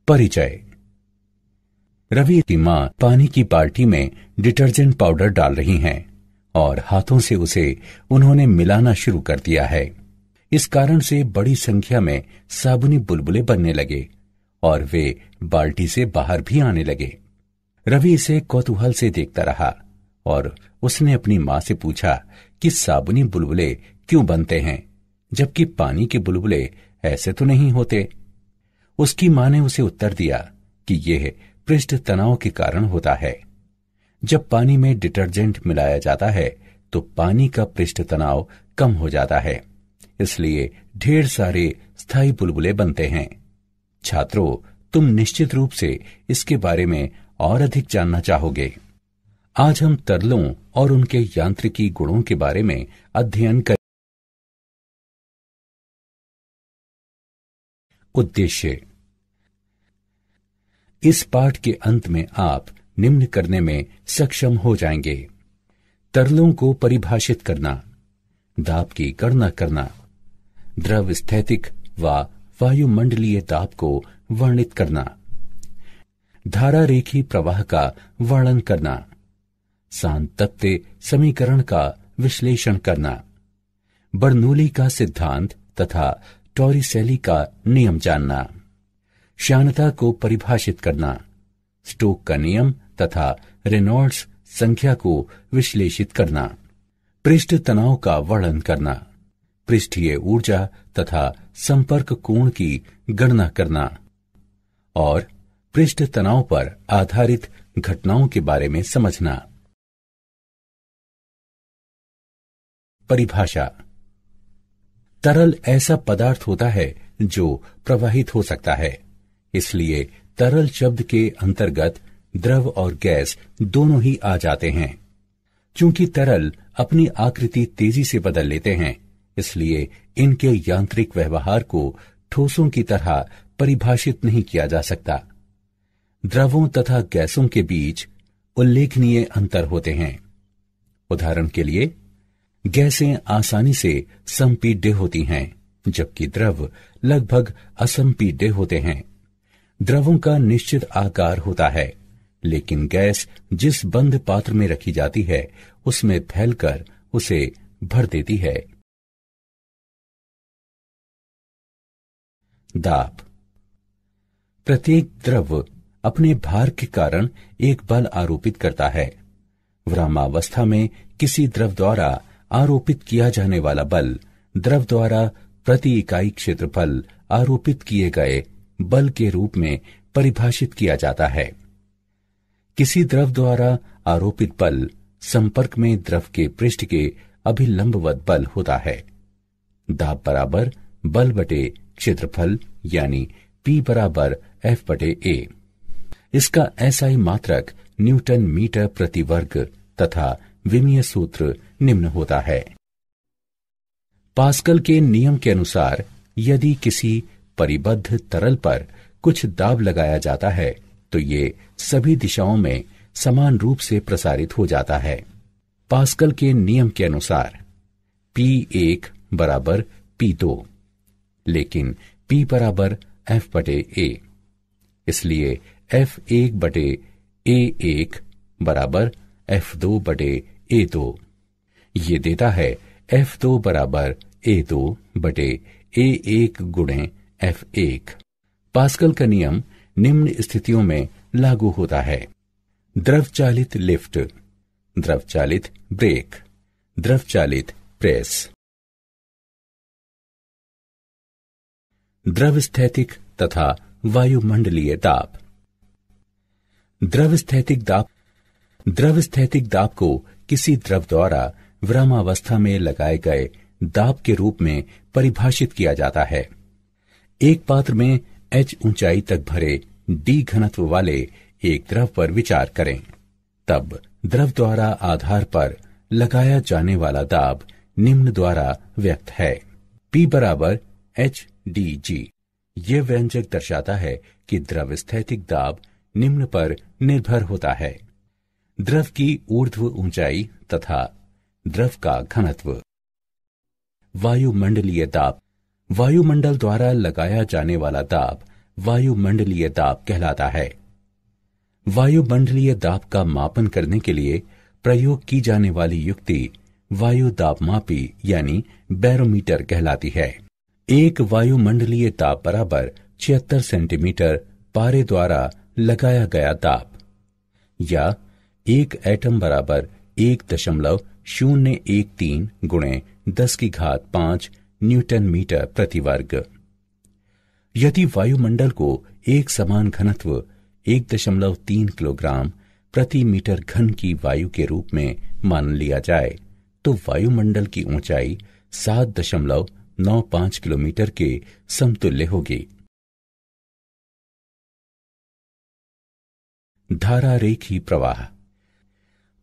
परिचय। रवि की मां पानी की बाल्टी में डिटर्जेंट पाउडर डाल रही हैं और हाथों से उसे उन्होंने मिलाना शुरू कर दिया है। इस कारण से बड़ी संख्या में साबुनी बुलबुले बनने लगे और वे बाल्टी से बाहर भी आने लगे। रवि इसे कौतूहल से देखता रहा और उसने अपनी मां से पूछा कि साबुनी बुलबुले क्यों बनते हैं, जबकि पानी के बुलबुले ऐसे तो नहीं होते। उसकी मां ने उसे उत्तर दिया कि यह पृष्ठ तनाव के कारण होता है। जब पानी में डिटर्जेंट मिलाया जाता है तो पानी का पृष्ठ तनाव कम हो जाता है, इसलिए ढेर सारे स्थायी बुलबुले बनते हैं। छात्रों, तुम निश्चित रूप से इसके बारे में और अधिक जानना चाहोगे। आज हम तरलों और उनके यांत्रिकी गुणों के बारे में अध्ययन करेंगे। उद्देश्य। इस पाठ के अंत में आप निम्न करने में सक्षम हो जाएंगे: तरलों को परिभाषित करना, दाब की गणना करना, द्रव स्थैतिक व वायुमंडलीय दाब को वर्णित करना, धारा रेखी प्रवाह का वर्णन करना, सांतत्य समीकरण का विश्लेषण करना, बर्नौली का सिद्धांत तथा टॉरिसेली का नियम जानना, श्यानता को परिभाषित करना, स्टोक का नियम तथा रेनॉल्ड्स संख्या को विश्लेषित करना, पृष्ठ तनाव का वर्णन करना, पृष्ठीय ऊर्जा तथा संपर्क कोण की गणना करना और पृष्ठ तनाव पर आधारित घटनाओं के बारे में समझना। परिभाषा। तरल ऐसा पदार्थ होता है जो प्रवाहित हो सकता है, इसलिए तरल शब्द के अंतर्गत द्रव और गैस दोनों ही आ जाते हैं। चूंकि तरल अपनी आकृति तेजी से बदल लेते हैं, इसलिए इनके यांत्रिक व्यवहार को ठोसों की तरह परिभाषित नहीं किया जा सकता। द्रवों तथा गैसों के बीच उल्लेखनीय अंतर होते हैं। उदाहरण के लिए, गैसें आसानी से संपीड्य होती हैं, जबकि द्रव लगभग असंपीड्य होते हैं। द्रवों का निश्चित आकार होता है, लेकिन गैस जिस बंद पात्र में रखी जाती है उसमें फैलकर उसे भर देती है। दाब। प्रत्येक द्रव अपने भार के कारण एक बल आरोपित करता है। विरामावस्था में किसी द्रव द्वारा आरोपित किया जाने वाला बल द्रव द्वारा प्रति इकाई क्षेत्रफल आरोपित किए गए बल के रूप में परिभाषित किया जाता है। किसी द्रव द्वारा आरोपित बल संपर्क में द्रव के पृष्ठ के अभिलंबवत बल होता है। दाब बराबर बल बटे क्षेत्रफल यानी P बराबर F बटे A। इसका SI मात्रक न्यूटन मीटर प्रति वर्ग तथा विमीय सूत्र निम्न होता है। पास्कल के नियम के अनुसार यदि किसी परिबद्ध तरल पर कुछ दाब लगाया जाता है तो ये सभी दिशाओं में समान रूप से प्रसारित हो जाता है। पास्कल के नियम के अनुसार P1 बराबर P2, लेकिन P बराबर F बटे A, इसलिए F1 बटे A1 बराबर F2 बटे A2। ये देता है F2 बराबर A2 बटे A1 गुणे F1। पास्कल का नियम निम्न स्थितियों में लागू होता है: द्रव चालित लिफ्ट, द्रव चालित ब्रेक, द्रव चालित प्रेस। द्रव स्थैतिक तथा वायुमंडलीय दाब। द्रव स्थैतिक दाब को किसी द्रव द्वारा विरामावस्था में लगाए गए दाब के रूप में परिभाषित किया जाता है। एक पात्र में H ऊंचाई तक भरे D घनत्व वाले एक द्रव पर विचार करें। तब द्रव द्वारा आधार पर लगाया जाने वाला दाब निम्न द्वारा व्यक्त है: P बराबर HDG। यह व्यंजक दर्शाता है कि द्रव स्थैतिक दाब निम्न पर निर्भर होता है: द्रव की ऊर्ध्व ऊंचाई तथा द्रव का घनत्व। वायुमंडलीय दाब। वायुमंडल द्वारा लगाया जाने वाला दाब वायुमंडलीय दाब कहलाता है। वायुमंडलीय दाब का मापन करने के लिए प्रयोग की जाने वाली युक्ति वायु दाबमापी यानी बैरोमीटर कहलाती है। एक वायुमंडलीय दाब बराबर 76 सेंटीमीटर पारे द्वारा लगाया गया दाब, या एक एटम बराबर 1.013 गुणे 10⁵ न्यूटन मीटर प्रति वर्ग। यदि वायुमंडल को एक समान घनत्व 1.3 किलोग्राम प्रति मीटर घन की वायु के रूप में मान लिया जाए तो वायुमंडल की ऊंचाई 7.95 किलोमीटर के समतुल्य होगी। धारा रेखी प्रवाह।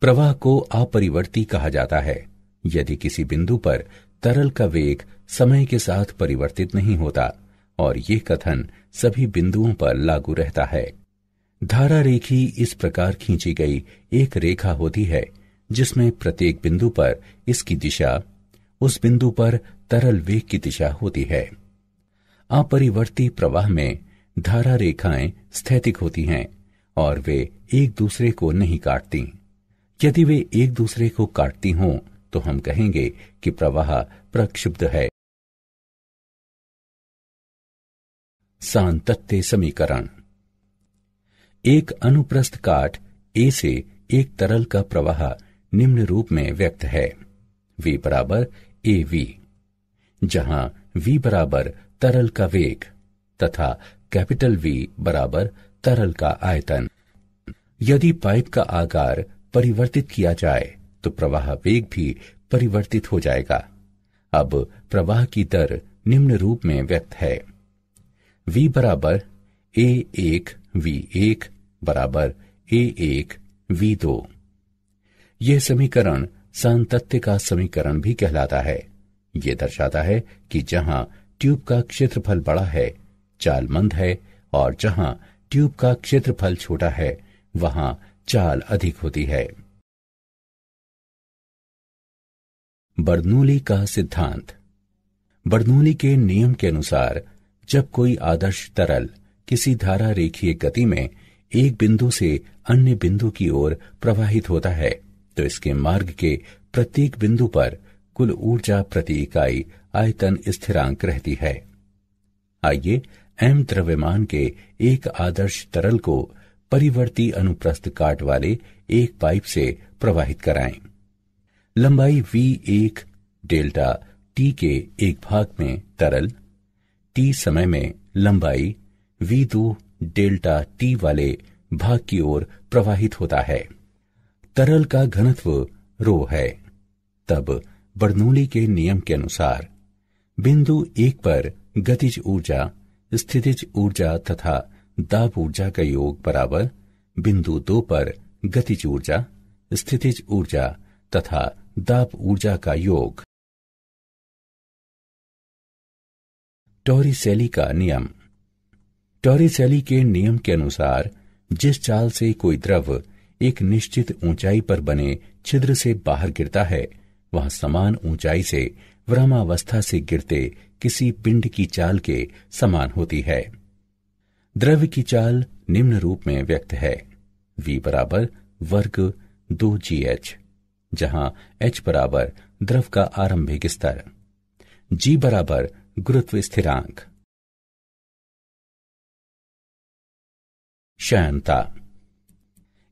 प्रवाह को अपरिवर्ती कहा जाता है यदि किसी बिंदु पर तरल का वेग समय के साथ परिवर्तित नहीं होता, और ये कथन सभी बिंदुओं पर लागू रहता है। धारा रेखी इस प्रकार खींची गई एक रेखा होती है जिसमें प्रत्येक बिंदु पर इसकी दिशा उस बिंदु पर तरल वेग की दिशा होती है। अपरिवर्ती प्रवाह में धारा रेखाएं स्थैतिक होती हैं और वे एक दूसरे को नहीं काटती। यदि वे एक दूसरे को काटती हों तो हम कहेंगे कि प्रवाह प्रक्षुब्ध है। सातत्य समीकरण। एक अनुप्रस्थ काट ए से एक तरल का प्रवाह निम्न रूप में व्यक्त है। V बराबर AV, जहां V बराबर तरल का वेग तथा कैपिटल V बराबर तरल का आयतन। यदि पाइप का आकार परिवर्तित किया जाए तो प्रवाह वेग भी परिवर्तित हो जाएगा। अब प्रवाह की दर निम्न रूप में व्यक्त है। V बराबर A1 V1 बराबर A1 V2। यह समीकरण सातत्य का समीकरण भी कहलाता है। यह दर्शाता है कि जहां ट्यूब का क्षेत्रफल बड़ा है, चाल मंद है, और जहां ट्यूब का क्षेत्रफल छोटा है वहां चाल अधिक होती है। बर्नौली का सिद्धांत। बर्नौली के नियम के अनुसार जब कोई आदर्श तरल किसी धारा रेखीय गति में एक बिंदु से अन्य बिंदु की ओर प्रवाहित होता है तो इसके मार्ग के प्रत्येक बिंदु पर कुल ऊर्जा प्रति इकाई आयतन स्थिरांक रहती है। आइए m द्रव्यमान के एक आदर्श तरल को परिवर्ती अनुप्रस्थ काट वाले एक पाइप से प्रवाहित कराएं। लंबाई V1 डेल्टा T के एक भाग में तरल T समय में लंबाई V2 डेल्टा T वाले भाग की ओर प्रवाहित होता है। तरल का घनत्व ρ है। तब बर्नौली के नियम के अनुसार बिंदु 1 पर गतिज ऊर्जा, स्थितिज ऊर्जा तथा दाब ऊर्जा का योग बराबर बिंदु 2 पर गतिज ऊर्जा, स्थितिज ऊर्जा तथा दाब ऊर्जा का योग। टॉरिसेली का नियम। टॉरिसेली के नियम के अनुसार जिस चाल से कोई द्रव एक निश्चित ऊंचाई पर बने छिद्र से बाहर गिरता है वह समान ऊंचाई से विरामावस्था से गिरते किसी पिंड की चाल के समान होती है। द्रव्य की चाल निम्न रूप में व्यक्त है। V बराबर वर्ग 2gh, जहां h बराबर द्रव का आरंभिक स्तर, g बराबर गुरुत्व स्थिरांक। श्यानता।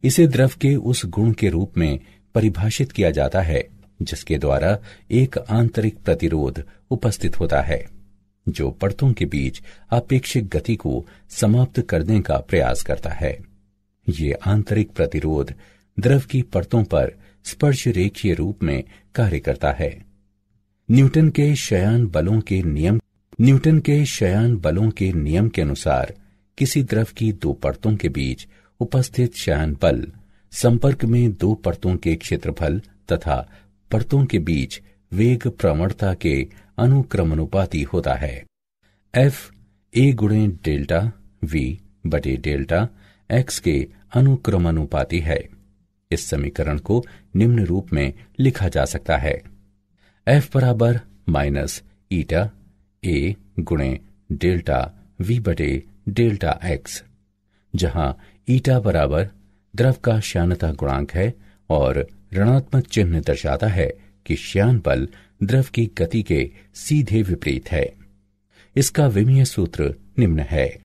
इसे द्रव के उस गुण के रूप में परिभाषित किया जाता है जिसके द्वारा एक आंतरिक प्रतिरोध उपस्थित होता है जो परतों के बीच आपेक्षिक गति को समाप्त करने का प्रयास करता है। ये आंतरिक प्रतिरोध द्रव की परतों पर स्पर्श रेखीय रूप में कार्य करता है। न्यूटन के शयान बलों के नियम के अनुसार किसी द्रव की दो परतों के बीच उपस्थित शयान बल संपर्क में दो परतों के क्षेत्रफल तथा परतों के बीच वेग प्रवणता के अनुक्रमानुपाती होता है। F a गुणे डेल्टा V बटे डेल्टा x के अनुक्रमानुपाती है। इस समीकरण को निम्न रूप में लिखा जा सकता है। F बराबर माइनस ईटा a गुणे डेल्टा V बटे डेल्टा एक्स, जहां ईटा बराबर द्रव का श्यानता गुणांक है और ऋणात्मक चिन्ह दर्शाता है कि श्यान बल द्रव की गति के सीधे विपरीत है। इसका विमीय सूत्र निम्न है।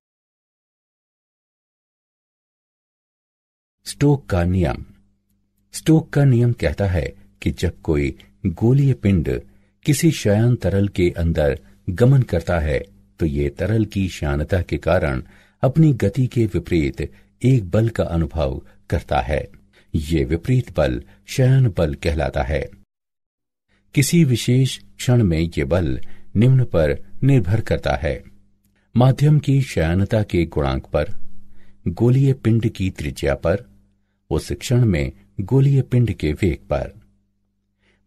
स्टोक का नियम। स्टोक का नियम कहता है कि जब कोई गोलीय पिंड किसी श्यान तरल के अंदर गमन करता है तो ये तरल की श्यानता के कारण अपनी गति के विपरीत एक बल का अनुभव करता है। ये विपरीत बल श्यान बल कहलाता है। किसी विशेष क्षण में ये बल निम्न पर निर्भर करता है: माध्यम की श्यानता के गुणांक पर, गोलीय पिंड की त्रिज्या पर, उस क्षण में गोलीय पिंड के वेग पर।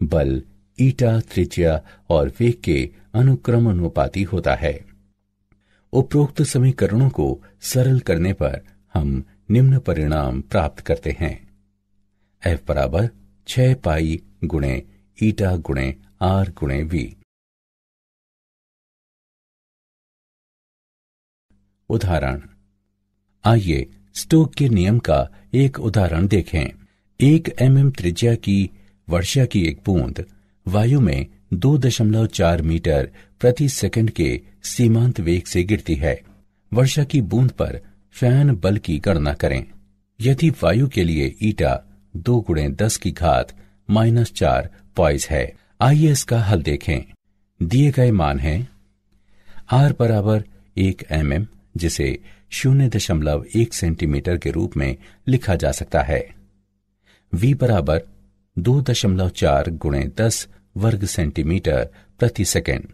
बल ईटा त्रिज्या और वेग के अनुक्रमानुपाती होता है। उपरोक्त समीकरणों को सरल करने पर हम निम्न परिणाम प्राप्त करते हैं: F बराबर 6 पाई गुणे ईटा गुणे R गुणे V। उदाहरण। आइए स्टोक के नियम का एक उदाहरण देखें। 1 mm त्रिज्या की वर्षा की एक बूंद वायु में 2.4 मीटर प्रति सेकंड के सीमांत वेग से गिरती है। वर्षा की बूंद पर श्यान बल की गणना करें। यदि वायु के लिए ईटा 2 × 10⁻⁴ पॉइस है। आइए इसका हल देखें। दिए गए मान हैं: R बराबर 1 mm, जिसे 0.1 सेंटीमीटर के रूप में लिखा जा सकता है। V बराबर 2.4 × 10 वर्ग सेंटीमीटर प्रति सेकंड।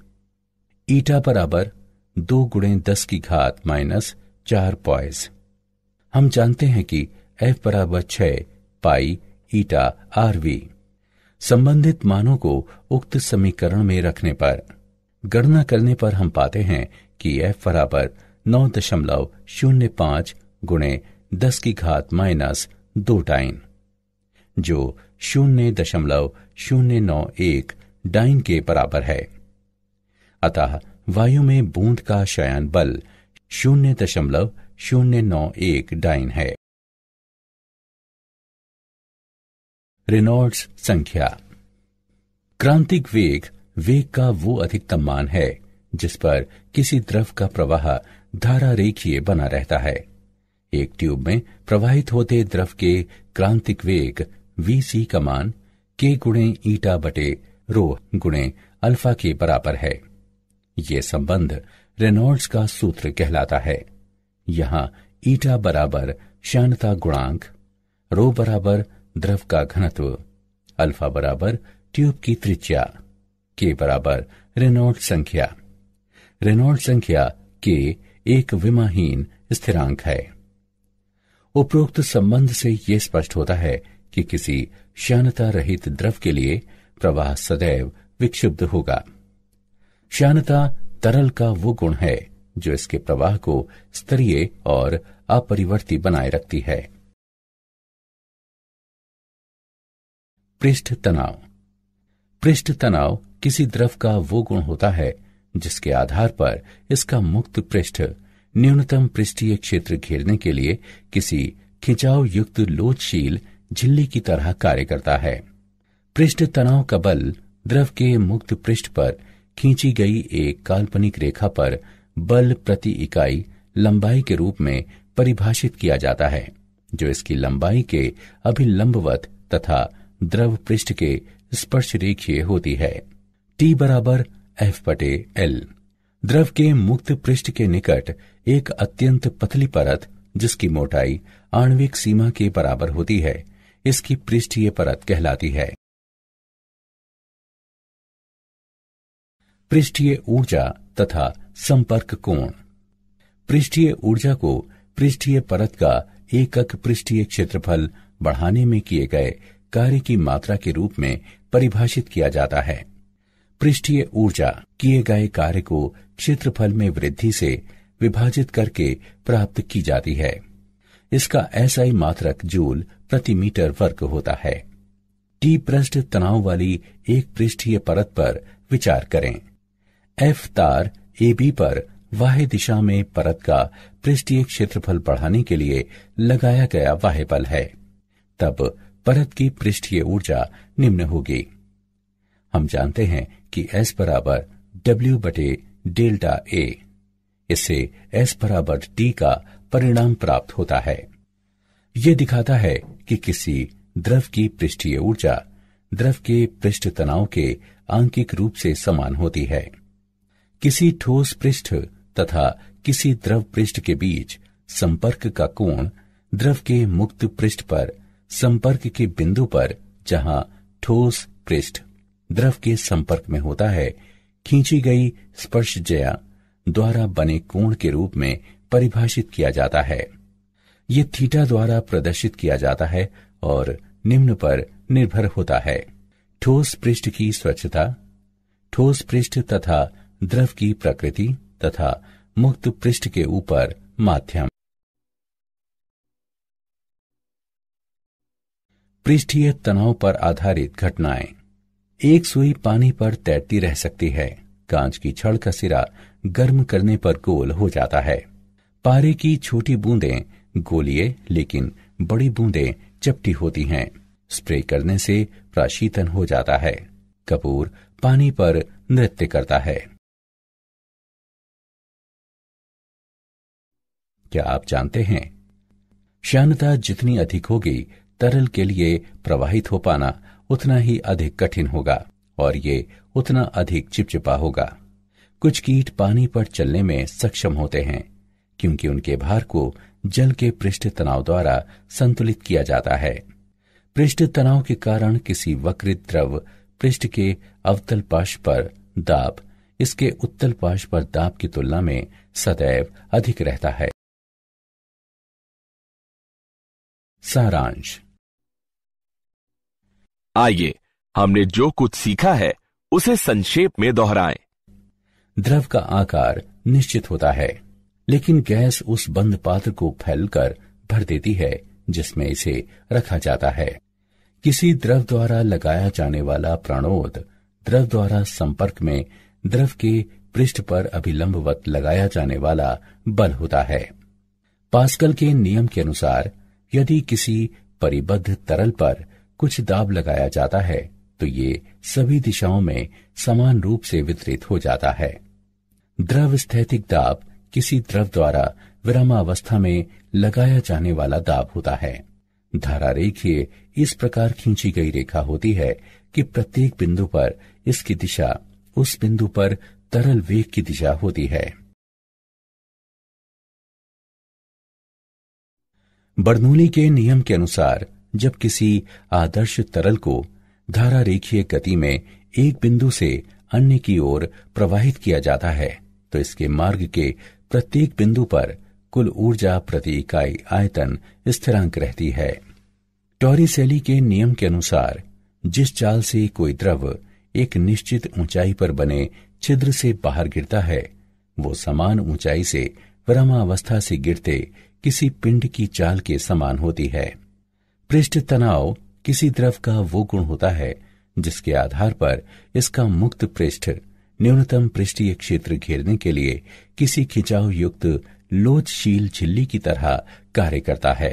ईटा बराबर 2 × 10⁻⁴ पॉइस। हम जानते हैं कि F बराबर 6 पाई ईटा RV। संबंधित मानों को उक्त समीकरण में रखने पर गणना करने पर हम पाते हैं कि F बराबर 9.05 × 10⁻² डाइन, जो 0.091 डाइन के बराबर है। अतः वायु में बूंद का श्यान बल 0.091 डाइन है। रेनॉल्ड्स संख्या। क्रांतिक वेग का वो अधिकतम मान है जिस पर किसी द्रव का प्रवाह धारा रेखीय बना रहता है। एक ट्यूब में प्रवाहित होते द्रव के क्रांतिक वेग Vc का मान K × ईटा बटे ρ × अल्फा के बराबर है। ये संबंध रेनॉल्ड्स का सूत्र कहलाता है। यहाँ ईटा बराबर श्यानता गुणांक, ρ बराबर द्रव का घनत्व, अल्फा बराबर ट्यूब की त्रिज्या, K बराबर रेनॉल्ड्स संख्या। रेनॉल्ड्स संख्या K एक विमाहीन स्थिरांक है। उपरोक्त संबंध से यह स्पष्ट होता है कि किसी श्यानता रहित द्रव के लिए प्रवाह सदैव विक्षुब्ध होगा। श्यानता तरल का वो गुण है जो इसके प्रवाह को स्तरीय और अपरिवर्ती बनाए रखती है। पृष्ठ तनाव। पृष्ठ तनाव किसी द्रव का वो गुण होता है जिसके आधार पर इसका मुक्त पृष्ठ न्यूनतम पृष्ठीय क्षेत्र घेरने के लिए किसी खिंचाव युक्त लोचशील झिल्ली की तरह कार्य करता है। पृष्ठ तनाव का बल द्रव के मुक्त पृष्ठ पर खींची गई एक काल्पनिक रेखा पर बल प्रति इकाई लंबाई के रूप में परिभाषित किया जाता है, जो इसकी लंबाई के अभिलंबवत तथा द्रव पृष्ठ के स्पर्श रेखीय होती है। T बराबर F/L। द्रव के मुक्त पृष्ठ के निकट एक अत्यंत पतली परत जिसकी मोटाई आणविक सीमा के बराबर होती है, इसकी पृष्ठीय परत कहलाती है। पृष्ठीय ऊर्जा तथा संपर्क कोण। पृष्ठीय ऊर्जा को पृष्ठीय परत का एकक पृष्ठीय क्षेत्रफल बढ़ाने में किए गए कार्य की मात्रा के रूप में परिभाषित किया जाता है। पृष्ठीय ऊर्जा किए गए कार्य को क्षेत्रफल में वृद्धि से विभाजित करके प्राप्त की जाती है। इसका SI मात्रक जूल प्रति मीटर वर्ग होता है। T पृष्ठ तनाव वाली एक पृष्ठीय परत पर विचार करें। F तार AB पर बाह्य दिशा में परत का पृष्ठीय क्षेत्रफल बढ़ाने के लिए लगाया गया बाह्य बल है, तब परत की पृष्ठीय ऊर्जा निम्न होगी। हम जानते हैं कि S बराबर W बटे डेल्टा A। इससे S बराबर T का परिणाम प्राप्त होता है। यह दिखाता है कि किसी द्रव की पृष्ठीय ऊर्जा द्रव के पृष्ठ तनाव के आंकिक रूप से समान होती है। किसी ठोस पृष्ठ तथा किसी द्रव पृष्ठ के बीच संपर्क का कोण द्रव के मुक्त पृष्ठ पर संपर्क के बिंदु पर जहां ठोस पृष्ठ द्रव के संपर्क में होता है, खींची गई स्पर्शज्या द्वारा बने कोण के रूप में परिभाषित किया जाता है। ये थीटा द्वारा प्रदर्शित किया जाता है और निम्न पर निर्भर होता है: ठोस पृष्ठ की स्वच्छता, ठोस पृष्ठ तथा द्रव की प्रकृति तथा मुक्त पृष्ठ के ऊपर माध्यम। पृष्ठीय तनाव पर आधारित घटनाएं। एक सुई पानी पर तैरती रह सकती है। कांच की छड़ का सिरा गर्म करने पर गोल हो जाता है। पारे की छोटी बूंदें गोलीय लेकिन बड़ी बूंदें चपटी होती हैं। स्प्रे करने से प्राशीतन हो जाता है। कपूर पानी पर नृत्य करता है। क्या आप जानते हैं, श्यानता जितनी अधिक होगी, तरल के लिए प्रवाहित हो पाना उतना ही अधिक कठिन होगा और ये उतना अधिक चिपचिपा होगा। कुछ कीट पानी पर चलने में सक्षम होते हैं क्योंकि उनके भार को जल के पृष्ठ तनाव द्वारा संतुलित किया जाता है। पृष्ठ तनाव के कारण किसी वक्रित द्रव पृष्ठ के अवतल पार्श्व पर दाब इसके उत्तल पार्श्व पर दाब की तुलना में सदैव अधिक रहता है। सारांश। आइए हमने जो कुछ सीखा है उसे संक्षेप में दोहराएं। द्रव का आकार निश्चित होता है, लेकिन गैस उस बंद पात्र को फैलकर भर देती है जिसमें इसे रखा जाता है। किसी द्रव द्वारा लगाया जाने वाला प्राणोद द्रव द्वारा संपर्क में द्रव के पृष्ठ पर अभिलंबवत लगाया जाने वाला बल होता है। पास्कल के नियम के अनुसार यदि किसी परिबद्ध तरल पर कुछ दाब लगाया जाता है तो ये सभी दिशाओं में समान रूप से वितरित हो जाता है। द्रव स्थैतिक दाब किसी द्रव द्वारा विरामावस्था में लगाया जाने वाला दाब होता है। धारा रेखीय इस प्रकार खींची गई रेखा होती है कि प्रत्येक बिंदु पर इसकी दिशा उस बिंदु पर तरल वेग की दिशा होती है। बर्नौली के नियम के अनुसार जब किसी आदर्श तरल को धारा रेखीय गति में एक बिंदु से अन्य की ओर प्रवाहित किया जाता है तो इसके मार्ग के प्रत्येक बिंदु पर कुल ऊर्जा प्रति इकाई आयतन स्थिरांक रहती है। टॉरिसेली के नियम के अनुसार जिस चाल से कोई द्रव एक निश्चित ऊंचाई पर बने छिद्र से बाहर गिरता है वो समान ऊंचाई से विरामावस्था से गिरते किसी पिंड की चाल के समान होती है। पृष्ठ तनाव किसी द्रव का वो गुण होता है जिसके आधार पर इसका मुक्त पृष्ठ न्यूनतम पृष्ठीय क्षेत्र घेरने के लिए किसी खिंचाव युक्त लोचशील झिल्ली की तरह कार्य करता है।